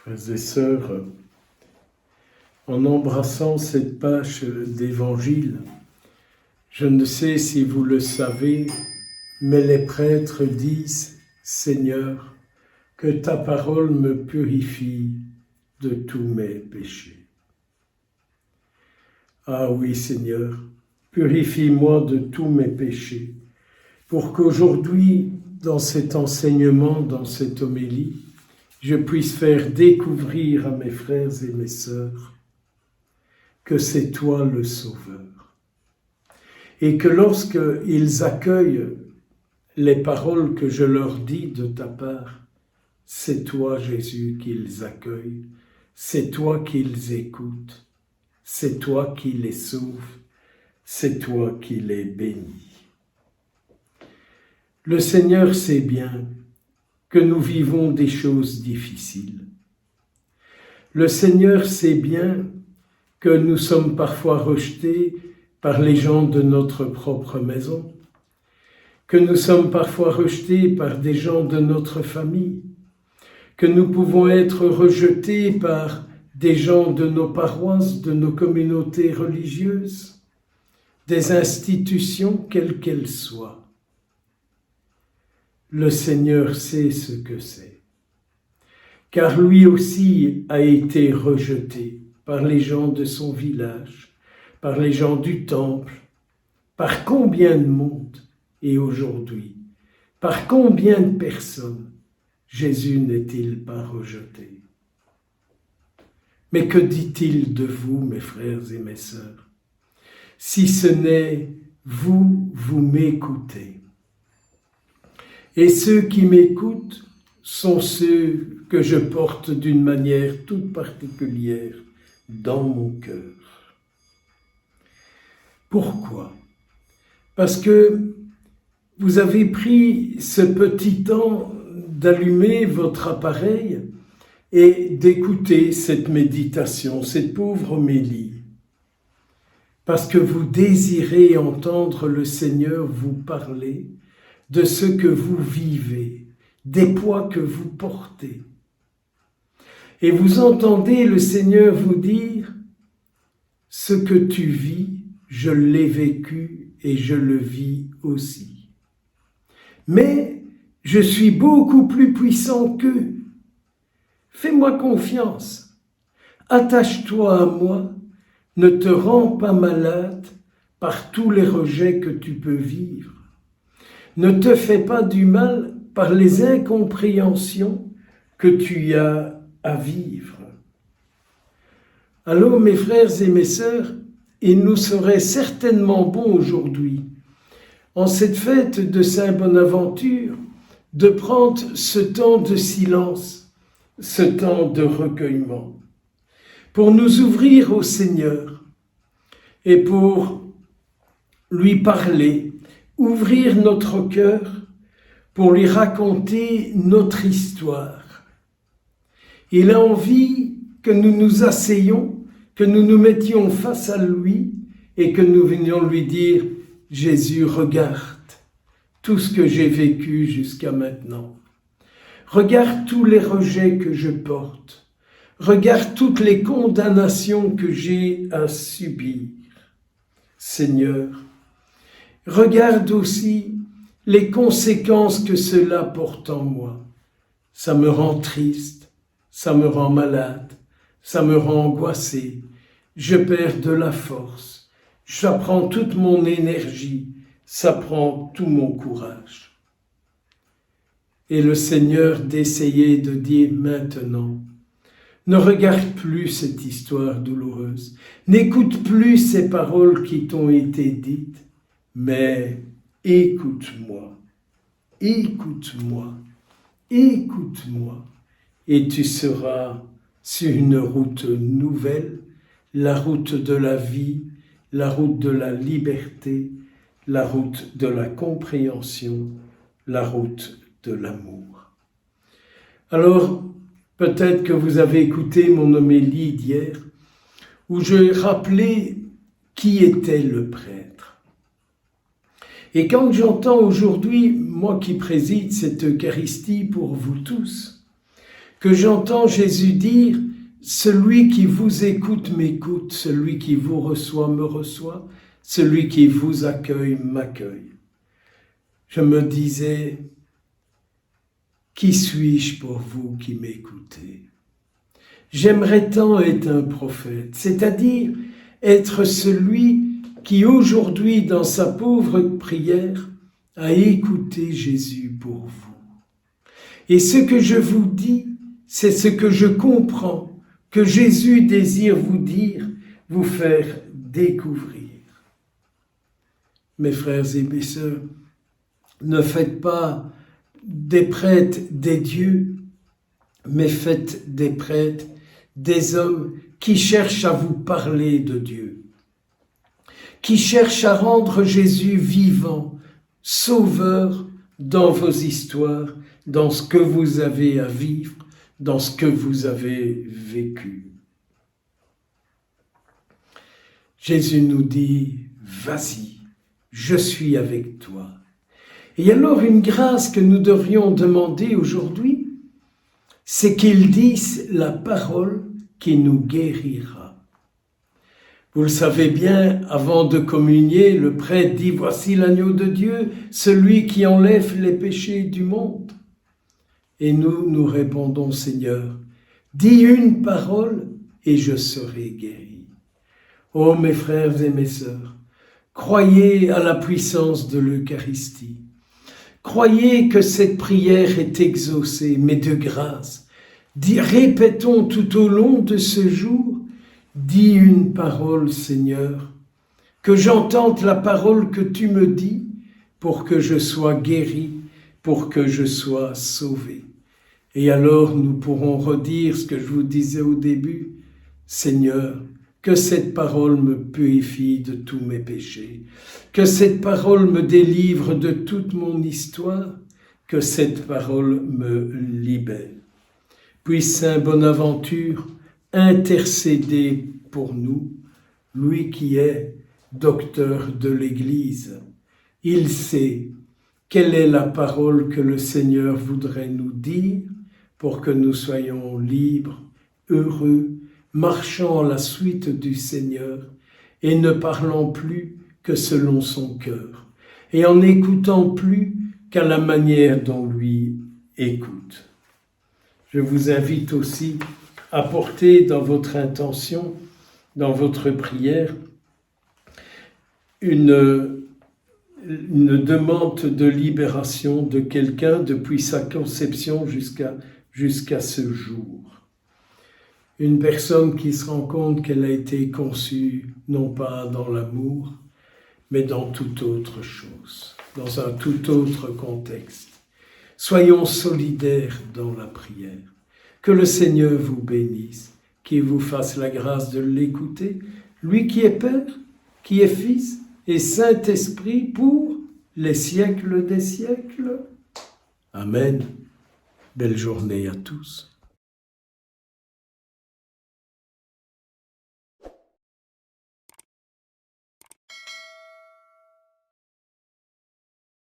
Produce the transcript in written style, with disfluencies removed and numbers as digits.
Frères et sœurs, en embrassant cette page d'évangile, je ne sais si vous le savez, mais les prêtres disent « Seigneur, que ta parole me purifie de tous mes péchés. » Ah oui, Seigneur, purifie-moi de tous mes péchés, pour qu'aujourd'hui, dans cet enseignement, dans cette homélie, je puisse faire découvrir à mes frères et mes sœurs que c'est toi le Sauveur. Et que lorsqu'ils accueillent les paroles que je leur dis de ta part, c'est toi, Jésus, qu'ils accueillent, c'est toi qu'ils écoutent, c'est toi qui les sauves, c'est toi qui les bénis. Le Seigneur sait bien que nous vivons des choses difficiles. Le Seigneur sait bien que nous sommes parfois rejetés par les gens de notre propre maison, que nous sommes parfois rejetés par des gens de notre famille, que nous pouvons être rejetés par des gens de nos paroisses, de nos communautés religieuses, des institutions, quelles qu'elles soient. Le Seigneur sait ce que c'est, car lui aussi a été rejeté par les gens de son village, par les gens du temple, par combien de monde, et aujourd'hui, par combien de personnes Jésus n'est-il pas rejeté? Mais que dit-il de vous, mes frères et mes sœurs, si ce n'est vous, vous m'écoutez? Et ceux qui m'écoutent sont ceux que je porte d'une manière toute particulière dans mon cœur. Pourquoi? Parce que vous avez pris ce petit temps d'allumer votre appareil et d'écouter cette méditation, cette pauvre homélie, parce que vous désirez entendre le Seigneur vous parler de ce que vous vivez, des poids que vous portez. Et vous entendez le Seigneur vous dire « Ce que tu vis, je l'ai vécu et je le vis aussi. Mais je suis beaucoup plus puissant qu'eux. Fais-moi confiance. Attache-toi à moi. Ne te rends pas malade par tous les rejets que tu peux vivre. Ne te fais pas du mal par les incompréhensions que tu as à vivre. » Alors, mes frères et mes sœurs, il nous serait certainement bon aujourd'hui, en cette fête de Saint-Bonaventure, de prendre ce temps de silence, ce temps de recueillement, pour nous ouvrir au Seigneur et pour lui parler, ouvrir notre cœur pour lui raconter notre histoire. Il a envie que nous nous asseyions, que nous nous mettions face à lui et que nous venions lui dire « Jésus, regarde tout ce que j'ai vécu jusqu'à maintenant. Regarde tous les rejets que je porte. Regarde toutes les condamnations que j'ai à subir. Seigneur, regarde aussi les conséquences que cela porte en moi. Ça me rend triste, ça me rend malade, ça me rend angoissé. Je perds de la force, ça prend toute mon énergie, ça prend tout mon courage. » Et le Seigneur d'essayer de dire maintenant, ne regarde plus cette histoire douloureuse, n'écoute plus ces paroles qui t'ont été dites, mais écoute-moi, écoute-moi, écoute-moi, et tu seras sur une route nouvelle, la route de la vie, la route de la liberté, la route de la compréhension, la route de l'amour. Alors, peut-être que vous avez écouté mon homélie d'hier, où je rappelais qui était le prêtre. Et quand j'entends aujourd'hui, moi qui préside cette Eucharistie pour vous tous, que j'entends Jésus dire « Celui qui vous écoute m'écoute, celui qui vous reçoit me reçoit, celui qui vous accueille m'accueille ». Je me disais « Qui suis-je pour vous qui m'écoutez ?» J'aimerais tant être un prophète, c'est-à-dire être celui qui aujourd'hui, dans sa pauvre prière, a écouté Jésus pour vous. Et ce que je vous dis, c'est ce que je comprends, que Jésus désire vous dire, vous faire découvrir. Mes frères et mes sœurs, ne faites pas des prêtres des dieux, mais faites des prêtres des hommes qui cherchent à vous parler de Dieu, qui cherchent à rendre Jésus vivant, sauveur dans vos histoires, dans ce que vous avez à vivre, dans ce que vous avez vécu. Jésus nous dit « Vas-y, je suis avec toi ». Et alors une grâce que nous devrions demander aujourd'hui, c'est qu'il dise la parole qui nous guérira. Vous le savez bien, avant de communier, le prêtre dit « Voici l'agneau de Dieu, celui qui enlève les péchés du monde ». Et nous répondons « Seigneur, dis une parole et je serai guéri ». Oh mes frères et mes sœurs, croyez à la puissance de l'Eucharistie. Croyez que cette prière est exaucée, mais de grâce. Répétons tout au long de ce jour, dis une parole, Seigneur, que j'entende la parole que tu me dis pour que je sois guéri, pour que je sois sauvé. Et alors nous pourrons redire ce que je vous disais au début, Seigneur, que cette parole me purifie de tous mes péchés, que cette parole me délivre de toute mon histoire, que cette parole me libère. Puisse Saint Bonaventure intercéder pour nous, lui qui est docteur de l'Église. Il sait quelle est la parole que le Seigneur voudrait nous dire pour que nous soyons libres, heureux, marchant à la suite du Seigneur et ne parlant plus que selon son cœur et en n'écoutant plus qu'à la manière dont lui écoute. Je vous invite aussi à porter dans votre intention, dans votre prière, une demande de libération de quelqu'un depuis sa conception jusqu'à ce jour. Une personne qui se rend compte qu'elle a été conçue non pas dans l'amour, mais dans toute autre chose, dans un tout autre contexte. Soyons solidaires dans la prière. Que le Seigneur vous bénisse, qu'il vous fasse la grâce de l'écouter, lui qui est Père, qui est Fils et Saint-Esprit pour les siècles des siècles. Amen. Belle journée à tous.